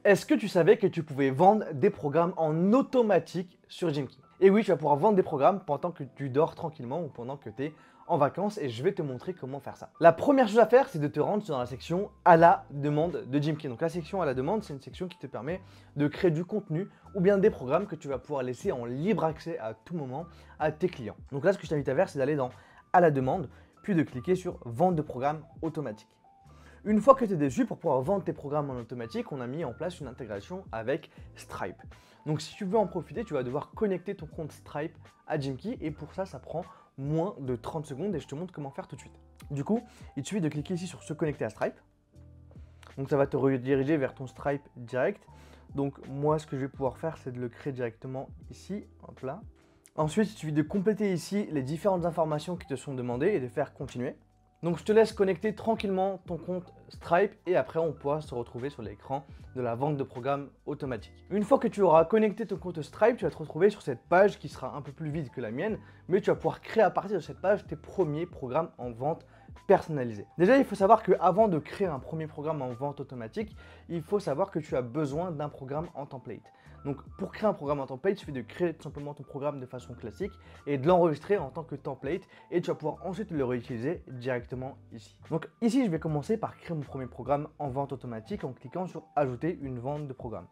Est-ce que tu savais que tu pouvais vendre des programmes en automatique sur Gymkey? Et oui, tu vas pouvoir vendre des programmes pendant que tu dors tranquillement ou pendant que tu es en vacances et je vais te montrer comment faire ça. La première chose à faire, c'est de te rendre dans la section à la demande de Gymkey. Donc la section à la demande, c'est une section qui te permet de créer du contenu ou bien des programmes que tu vas pouvoir laisser en libre accès à tout moment à tes clients. Donc là, ce que je t'invite à faire, c'est d'aller dans à la demande, puis de cliquer sur vente de programmes automatique. Une fois que tu es dessus, pour pouvoir vendre tes programmes en automatique, on a mis en place une intégration avec Stripe. Donc si tu veux en profiter, tu vas devoir connecter ton compte Stripe à Gymkey et pour ça, ça prend moins de 30 secondes et je te montre comment faire tout de suite. Du coup, il te suffit de cliquer ici sur se connecter à Stripe. Donc ça va te rediriger vers ton Stripe direct. Donc moi, ce que je vais pouvoir faire, c'est de le créer directement ici, hop là. Ensuite, il suffit de compléter ici les différentes informations qui te sont demandées et de faire continuer. Donc je te laisse connecter tranquillement ton compte Stripe et après on pourra se retrouver sur l'écran de la vente de programmes automatique. Une fois que tu auras connecté ton compte Stripe, tu vas te retrouver sur cette page qui sera un peu plus vide que la mienne, mais tu vas pouvoir créer à partir de cette page tes premiers programmes en vente personnalisés. Déjà, il faut savoir qu'avant de créer un premier programme en vente automatique, il faut savoir que tu as besoin d'un programme en template. Donc pour créer un programme en template, il suffit de créer tout simplement ton programme de façon classique et de l'enregistrer en tant que template et tu vas pouvoir ensuite le réutiliser directement ici. Donc ici, je vais commencer par créer mon premier programme en vente automatique en cliquant sur ajouter une vente de programme.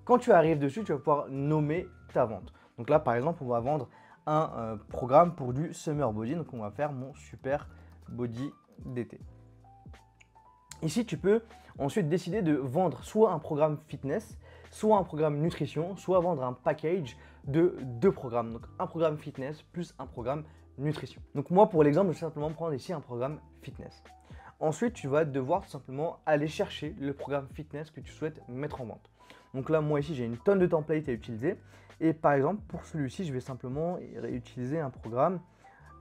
Quand tu arrives dessus, tu vas pouvoir nommer ta vente. Donc là, par exemple, on va vendre un programme pour du summer body. Donc on va faire mon super body d'été. Ici, tu peux ensuite décider de vendre soit un programme fitness, soit un programme nutrition, soit vendre un package de 2 programmes. Donc un programme fitness plus un programme nutrition. Donc moi, pour l'exemple, je vais simplement prendre ici un programme fitness. Ensuite, tu vas devoir tout simplement aller chercher le programme fitness que tu souhaites mettre en vente. Donc là, moi ici, j'ai une tonne de templates à utiliser. Et par exemple, pour celui-ci, je vais simplement utiliser un programme.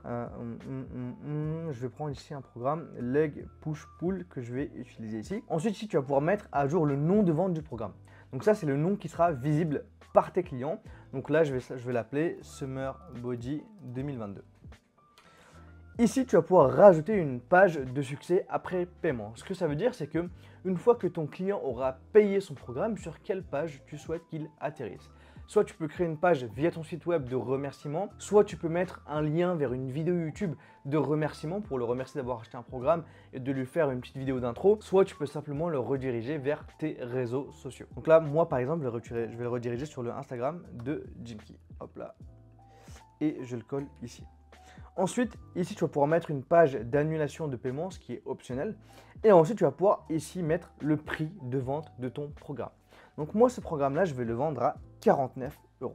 Je vais prendre ici un programme Leg Push Pull que je vais utiliser ici. Ensuite, ici, tu vas pouvoir mettre à jour le nom de vente du programme. Donc ça, c'est le nom qui sera visible par tes clients. Donc là, je vais l'appeler Summer Body 2022. Ici, tu vas pouvoir rajouter une page de succès après paiement. Ce que ça veut dire, c'est que une fois que ton client aura payé son programme, sur quelle page tu souhaites qu'il atterrisse. Soit tu peux créer une page via ton site web de remerciement, soit tu peux mettre un lien vers une vidéo YouTube de remerciement pour le remercier d'avoir acheté un programme et de lui faire une petite vidéo d'intro, soit tu peux simplement le rediriger vers tes réseaux sociaux. Donc là, moi par exemple, je vais le rediriger sur le Instagram de Gymkey. Hop là. Et je le colle ici. Ensuite, ici, tu vas pouvoir mettre une page d'annulation de paiement, ce qui est optionnel. Et ensuite, tu vas pouvoir ici mettre le prix de vente de ton programme. Donc moi, ce programme-là, je vais le vendre à 49 €.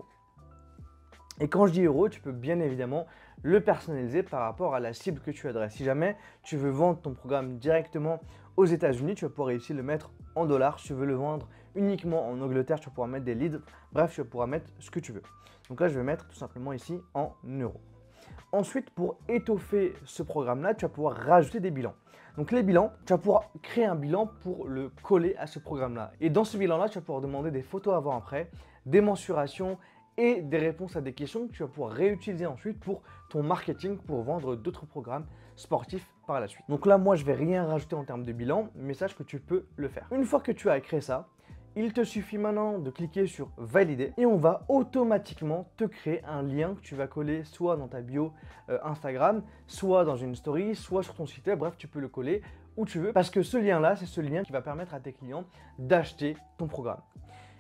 Et quand je dis euros, tu peux bien évidemment le personnaliser par rapport à la cible que tu adresses. Si jamais tu veux vendre ton programme directement aux États-Unis, tu vas pouvoir ici le mettre en dollars. Si tu veux le vendre uniquement en Angleterre, tu vas pouvoir mettre des leads. Bref, tu vas pouvoir mettre ce que tu veux. Donc là, je vais mettre tout simplement ici en euros. Ensuite, pour étoffer ce programme-là, tu vas pouvoir rajouter des bilans. Donc les bilans, tu vas pouvoir créer un bilan pour le coller à ce programme-là. Et dans ce bilan-là, tu vas pouvoir demander des photos avant-après, des mensurations et des réponses à des questions que tu vas pouvoir réutiliser ensuite pour ton marketing pour vendre d'autres programmes sportifs par la suite. Donc là, moi, je ne vais rien rajouter en termes de bilan, mais sache que tu peux le faire. Une fois que tu as créé ça, il te suffit maintenant de cliquer sur valider et on va automatiquement te créer un lien que tu vas coller soit dans ta bio Instagram, soit dans une story, soit sur ton site web. Bref, tu peux le coller où tu veux parce que ce lien-là, c'est ce lien qui va permettre à tes clients d'acheter ton programme.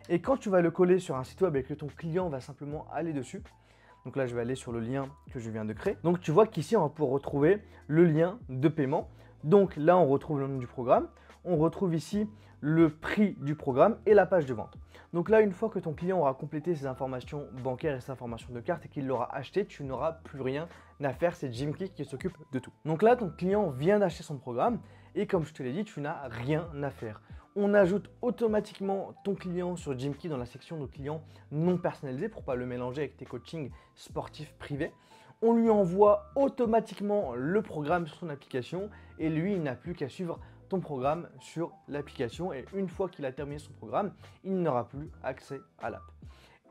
Et quand tu vas le coller sur un site web et que ton client va simplement aller dessus, donc là, je vais aller sur le lien que je viens de créer. Donc tu vois qu'ici, on va pouvoir retrouver le lien de paiement. Donc là, on retrouve le nom du programme. On retrouve ici le prix du programme et la page de vente. Donc là, une fois que ton client aura complété ses informations bancaires et ses informations de carte et qu'il l'aura acheté, tu n'auras plus rien à faire. C'est Gymkey qui s'occupe de tout. Donc là, ton client vient d'acheter son programme et comme je te l'ai dit, tu n'as rien à faire. On ajoute automatiquement ton client sur Gymkey dans la section de clients non personnalisés pour ne pas le mélanger avec tes coachings sportifs privés. On lui envoie automatiquement le programme sur son application et lui, il n'a plus qu'à suivre ton programme sur l'application et une fois qu'il a terminé son programme, il n'aura plus accès à l'app.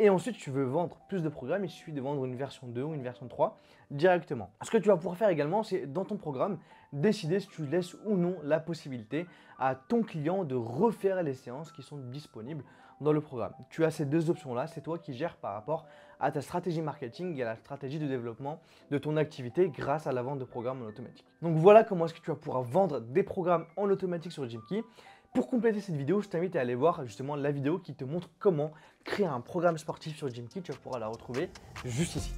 et ensuite tu veux vendre plus de programmes, il suffit de vendre une version 2 ou une version 3 directement. Ce que tu vas pouvoir faire également, c'est dans ton programme, décider si tu laisses ou non la possibilité à ton client de refaire les séances qui sont disponibles dans le programme. Tu as ces deux options-là, c'est toi qui gères par rapport à ta stratégie marketing et à la stratégie de développement de ton activité grâce à la vente de programmes en automatique. Donc voilà comment est-ce que tu vas pouvoir vendre des programmes en automatique sur Gymkey. Pour compléter cette vidéo, je t'invite à aller voir justement la vidéo qui te montre comment créer un programme sportif sur Gymkey. Tu vas pouvoir la retrouver juste ici.